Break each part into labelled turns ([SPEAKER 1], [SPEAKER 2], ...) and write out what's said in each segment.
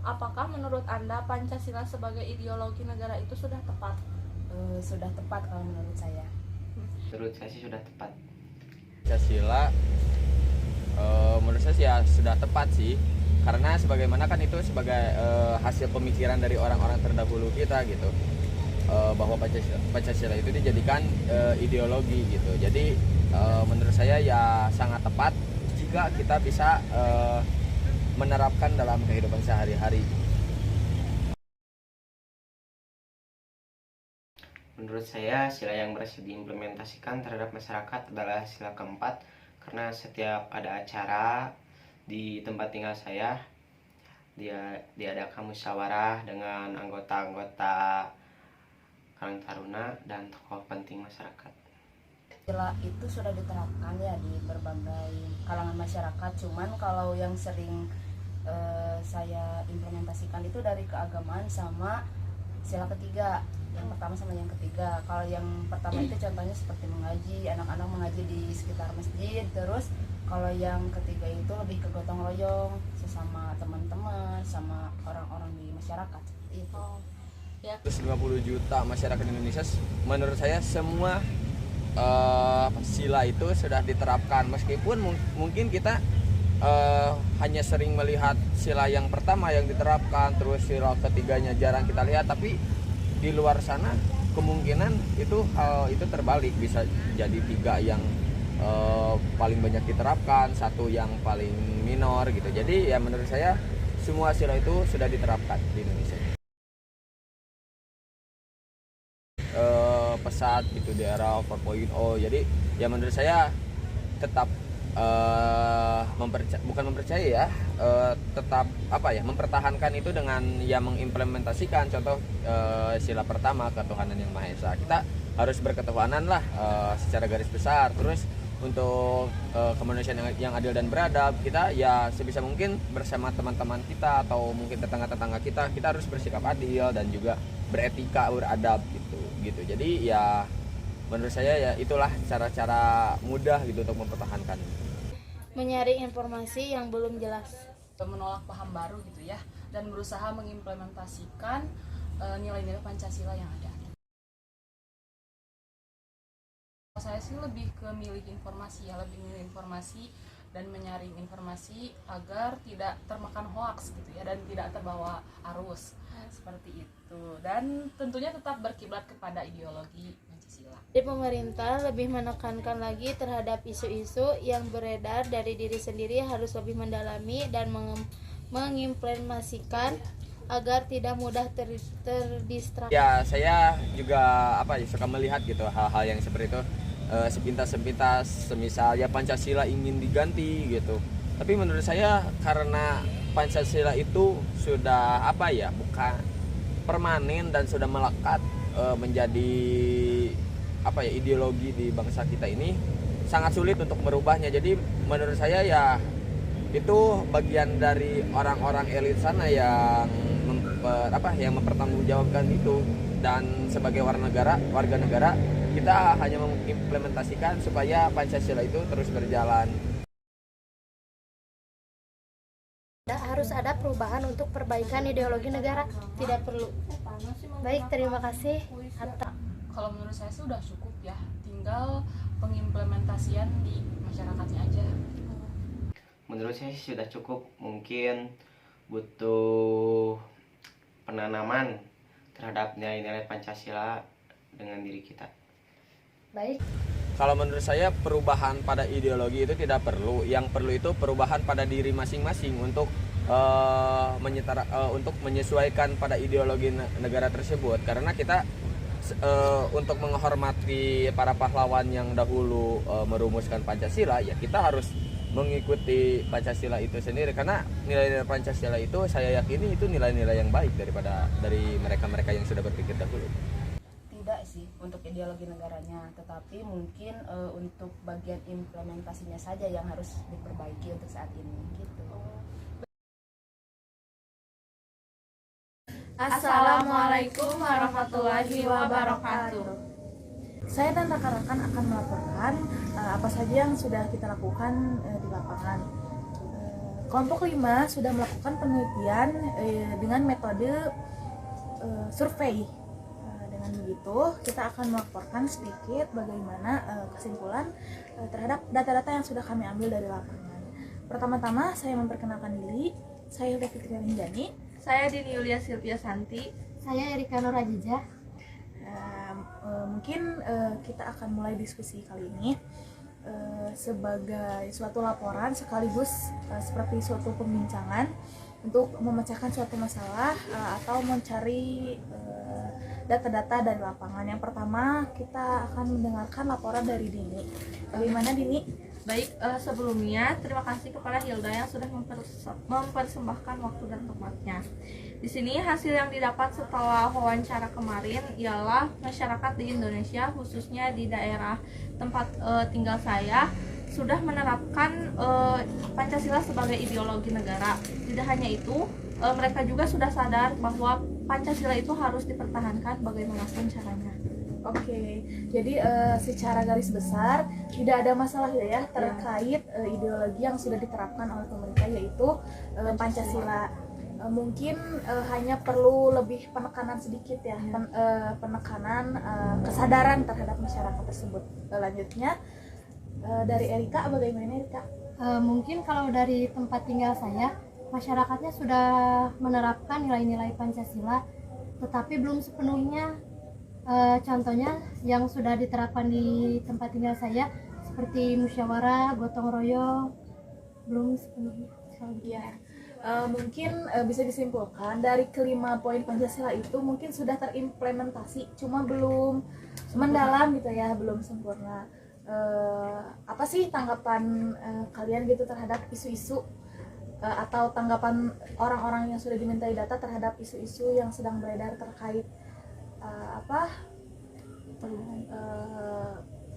[SPEAKER 1] apakah menurut Anda Pancasila sebagai ideologi negara itu sudah tepat?
[SPEAKER 2] Sudah tepat kalau menurut saya.
[SPEAKER 3] Menurut saya sih sudah tepat.
[SPEAKER 4] Pancasila menurut saya sih ya sudah tepat sih, karena sebagaimana kan itu sebagai hasil pemikiran dari orang-orang terdahulu kita gitu, bahwa Pancasila itu dijadikan ideologi gitu. Jadi menurut saya ya sangat tepat jika kita bisa menerapkan dalam kehidupan sehari-hari.
[SPEAKER 3] Menurut saya sila yang berhasil diimplementasikan terhadap masyarakat adalah sila keempat, karena setiap ada acara di tempat tinggal saya diadakan musyawarah dengan anggota-anggota Karang Taruna dan tokoh penting masyarakat.
[SPEAKER 2] Sila itu sudah diterapkan ya di berbagai kalangan masyarakat. Cuman kalau yang sering saya implementasikan itu dari keagamaan sama sila ketiga. Yang pertama sama yang ketiga. Kalau yang pertama itu contohnya seperti mengaji, anak-anak mengaji di sekitar masjid. Terus kalau yang ketiga itu lebih ke gotong royong sesama teman-teman, sama orang-orang di masyarakat seperti itu.
[SPEAKER 1] Ya.
[SPEAKER 4] 150 juta masyarakat Indonesia, menurut saya semua sila itu sudah diterapkan, meskipun mungkin kita hanya sering melihat sila yang pertama yang diterapkan, terus sila ketiganya jarang kita lihat, tapi di luar sana kemungkinan itu hal itu terbalik, bisa jadi tiga yang paling banyak diterapkan, satu yang paling minor gitu. Jadi ya menurut saya semua sila itu sudah diterapkan di Indonesia. Pesat gitu di era 4.0, jadi ya menurut saya tetap tetap mempertahankan itu dengan ya mengimplementasikan. Contoh sila pertama, ketuhanan yang Maha Esa, kita harus berketuhanan lah secara garis besar. Terus untuk kemanusiaan yang adil dan beradab, kita ya sebisa mungkin bersama teman-teman kita atau mungkin tetangga-tetangga kita harus bersikap adil dan juga beretika, beradab gitu. Jadi ya menurut saya ya itulah cara-cara mudah gitu untuk mempertahankan.
[SPEAKER 5] Mencari informasi yang belum jelas,
[SPEAKER 1] Menolak paham baru gitu ya, dan berusaha mengimplementasikan nilai-nilai Pancasila yang ada. Saya sih lebih ke milih informasi ya, lebih milih informasi dan menyaring informasi agar tidak termakan hoaks gitu ya, dan tidak terbawa arus seperti itu, dan tentunya tetap berkiblat kepada ideologi Pancasila.
[SPEAKER 5] Jadi pemerintah lebih menekankan lagi terhadap isu-isu yang beredar dari diri sendiri, harus lebih mendalami dan mengimplementasikan agar tidak mudah terdistraksi.
[SPEAKER 4] Ya saya juga suka melihat gitu hal-hal yang seperti itu, sepintas-sepintas, semisal ya Pancasila ingin diganti gitu. Tapi menurut saya karena Pancasila itu sudah bukan permanen dan sudah melekat menjadi ideologi di bangsa kita ini, sangat sulit untuk merubahnya. Jadi menurut saya ya itu bagian dari orang-orang elit sana yang mempertanggungjawabkan itu, dan sebagai warga negara kita hanya mengimplementasikan supaya Pancasila itu terus berjalan.
[SPEAKER 5] Harus ada perubahan untuk perbaikan ideologi negara, tidak perlu. Baik, terima kasih.
[SPEAKER 1] Kalau menurut saya sih udah cukup ya, tinggal pengimplementasian di masyarakatnya aja.
[SPEAKER 3] Menurut saya sih sudah cukup, mungkin butuh penanaman terhadap nilai-nilai Pancasila dengan diri kita.
[SPEAKER 5] Baik.
[SPEAKER 4] Kalau menurut saya perubahan pada ideologi itu tidak perlu. Yang perlu itu perubahan pada diri masing-masing untuk untuk menyesuaikan pada ideologi negara tersebut. Karena kita untuk menghormati para pahlawan yang dahulu merumuskan Pancasila, ya kita harus mengikuti Pancasila itu sendiri, karena nilai-nilai Pancasila itu saya yakini itu nilai-nilai yang baik dari mereka-mereka yang sudah berpikir dahulu.
[SPEAKER 2] Tidak sih untuk ideologi negaranya, tetapi mungkin untuk bagian implementasinya saja yang harus diperbaiki untuk saat ini gitu.
[SPEAKER 6] Assalamualaikum warahmatullahi wabarakatuh.
[SPEAKER 7] Saya dan rekan-rekan akan melaporkan apa saja yang sudah kita lakukan di lapangan. Kelompok 5 sudah melakukan penelitian dengan metode survei. Dengan begitu, kita akan melaporkan sedikit bagaimana kesimpulan terhadap data-data yang sudah kami ambil dari lapangan. Pertama-tama, saya memperkenalkan diri. Saya Hilda Fitri Rinjani.
[SPEAKER 6] Saya Dini Yulia Silvia Santi.
[SPEAKER 5] Saya Erika Nur Ajijah.
[SPEAKER 7] Mungkin kita akan mulai diskusi kali ini sebagai suatu laporan sekaligus seperti suatu pembincangan untuk memecahkan suatu masalah atau mencari data-data dari lapangan. Yang pertama, kita akan mendengarkan laporan dari Dini. Bagaimana, Dini?
[SPEAKER 6] Baik, sebelumnya terima kasih kepada Hilda yang sudah mempersembahkan waktu dan tempatnya. Di sini hasil yang didapat setelah wawancara kemarin ialah masyarakat di Indonesia, khususnya di daerah tempat tinggal saya, sudah menerapkan Pancasila sebagai ideologi negara. Tidak hanya itu, mereka juga sudah sadar bahwa Pancasila itu harus dipertahankan bagaimanapun caranya.
[SPEAKER 7] Oke, jadi secara garis besar tidak ada masalah ya terkait ideologi yang sudah diterapkan oleh pemerintah, yaitu Pancasila. Mungkin hanya perlu lebih penekanan sedikit ya, penekanan kesadaran terhadap masyarakat tersebut. Lanjutnya dari Erika, bagaimana Erika?
[SPEAKER 5] Mungkin kalau dari tempat tinggal saya, masyarakatnya sudah menerapkan nilai-nilai Pancasila, tetapi belum sepenuhnya. Contohnya yang sudah diterapkan di tempat tinggal saya seperti musyawarah, gotong royong, belum sepenuhnya.
[SPEAKER 7] Ya, mungkin bisa disimpulkan dari kelima poin Pancasila itu mungkin sudah terimplementasi, cuma belum mendalam gitu ya, belum sempurna. Apa sih tanggapan kalian gitu terhadap isu-isu atau tanggapan orang-orang yang sudah dimintai data terhadap isu-isu yang sedang beredar terkait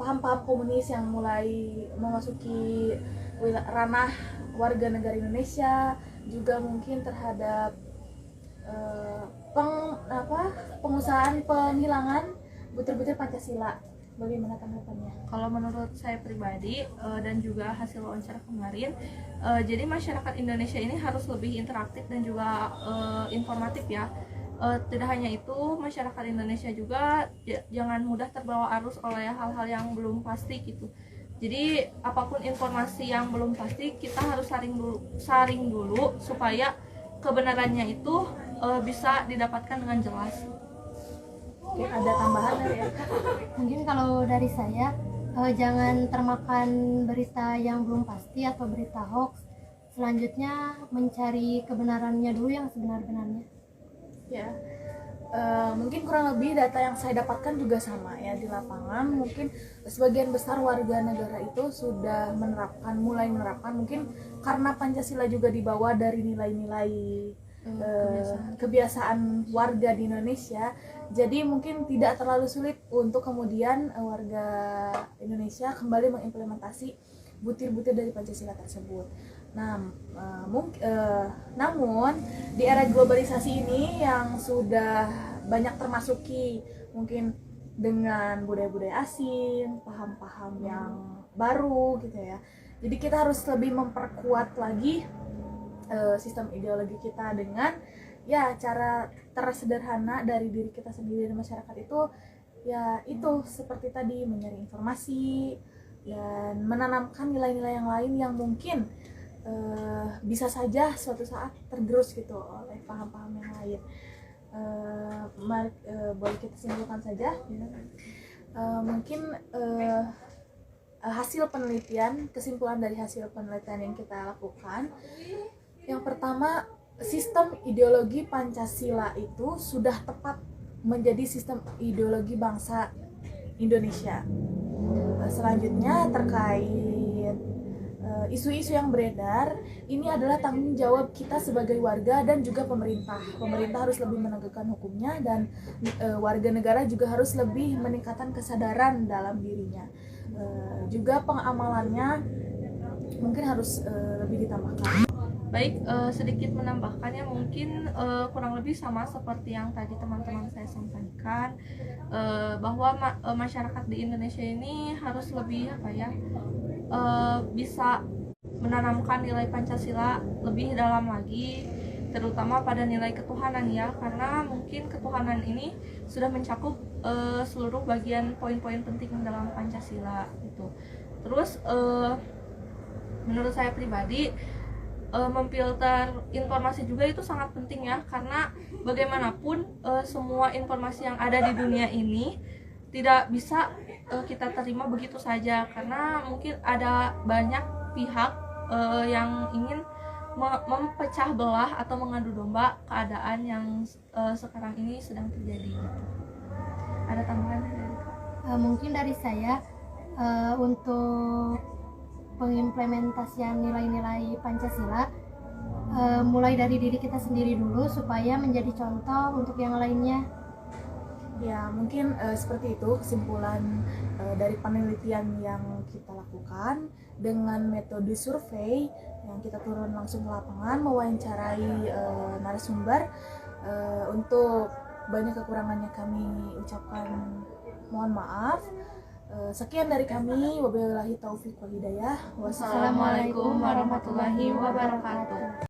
[SPEAKER 7] paham-paham komunis yang mulai memasuki ranah warga negara Indonesia, juga mungkin terhadap pengusahaan penghilangan butir-butir Pancasila. Bagaimana tanggapannya?
[SPEAKER 6] Kalau menurut saya pribadi dan juga hasil wawancara kemarin, jadi masyarakat Indonesia ini harus lebih interaktif dan juga informatif ya. Tidak hanya itu, masyarakat Indonesia juga jangan mudah terbawa arus oleh hal-hal yang belum pasti gitu. Jadi apapun informasi yang belum pasti, kita harus saring dulu supaya kebenarannya itu bisa didapatkan dengan jelas.
[SPEAKER 7] Oke, ada tambahan dari Erika?
[SPEAKER 5] Mungkin kalau dari saya, jangan termakan berita yang belum pasti atau berita hoax. Selanjutnya mencari kebenarannya dulu yang sebenar-benarnya.
[SPEAKER 7] Ya, mungkin kurang lebih data yang saya dapatkan juga sama ya di lapangan. Mungkin sebagian besar warga negara itu sudah mulai menerapkan, mungkin karena Pancasila juga dibawa dari nilai-nilai kebiasaan warga di Indonesia. Jadi mungkin tidak terlalu sulit untuk kemudian warga Indonesia kembali mengimplementasi butir-butir dari Pancasila tersebut. Nah, namun di era globalisasi ini yang sudah banyak termasuki mungkin dengan budaya-budaya asing, paham-paham yang baru gitu ya. Jadi kita harus lebih memperkuat lagi sistem ideologi kita dengan ya cara tersederhana dari diri kita sendiri dan masyarakat itu, ya itu seperti tadi, mencari informasi dan menanamkan nilai-nilai yang lain yang mungkin bisa saja suatu saat tergerus gitu oleh paham-paham yang lain. Boleh kita simpulkan saja mungkin hasil penelitian, kesimpulan dari hasil penelitian yang kita lakukan. Yang pertama, sistem ideologi Pancasila itu sudah tepat menjadi sistem ideologi bangsa Indonesia. Selanjutnya terkait isu-isu yang beredar, ini adalah tanggung jawab kita sebagai warga dan juga pemerintah. Pemerintah harus lebih menegakkan hukumnya dan warga negara juga harus lebih meningkatkan kesadaran dalam dirinya. Juga pengamalannya mungkin harus lebih ditambahkan.
[SPEAKER 6] Baik, sedikit menambahkannya mungkin kurang lebih sama seperti yang tadi teman-teman saya sampaikan, bahwa masyarakat di Indonesia ini harus lebih bisa menanamkan nilai Pancasila lebih dalam lagi, terutama pada nilai ketuhanan ya, karena mungkin ketuhanan ini sudah mencakup seluruh bagian poin-poin penting dalam Pancasila itu. Terus menurut saya pribadi memfilter informasi juga itu sangat penting ya, karena bagaimanapun semua informasi yang ada di dunia ini tidak bisa kita terima begitu saja, karena mungkin ada banyak pihak yang ingin memecah belah atau mengadu domba keadaan yang sekarang ini sedang terjadi. Ada tambahan dari Kak?
[SPEAKER 5] Mungkin dari saya untuk pengimplementasian nilai-nilai Pancasila mulai dari diri kita sendiri dulu supaya menjadi contoh untuk yang lainnya.
[SPEAKER 7] Ya, mungkin seperti itu kesimpulan dari penelitian yang kita lakukan dengan metode survei yang kita turun langsung ke lapangan, mewawancarai narasumber. Untuk banyak kekurangannya kami ucapkan mohon maaf. Sekian dari kami, wabillahi taufiq wal hidayah.
[SPEAKER 6] Wassalamualaikum warahmatullahi wabarakatuh.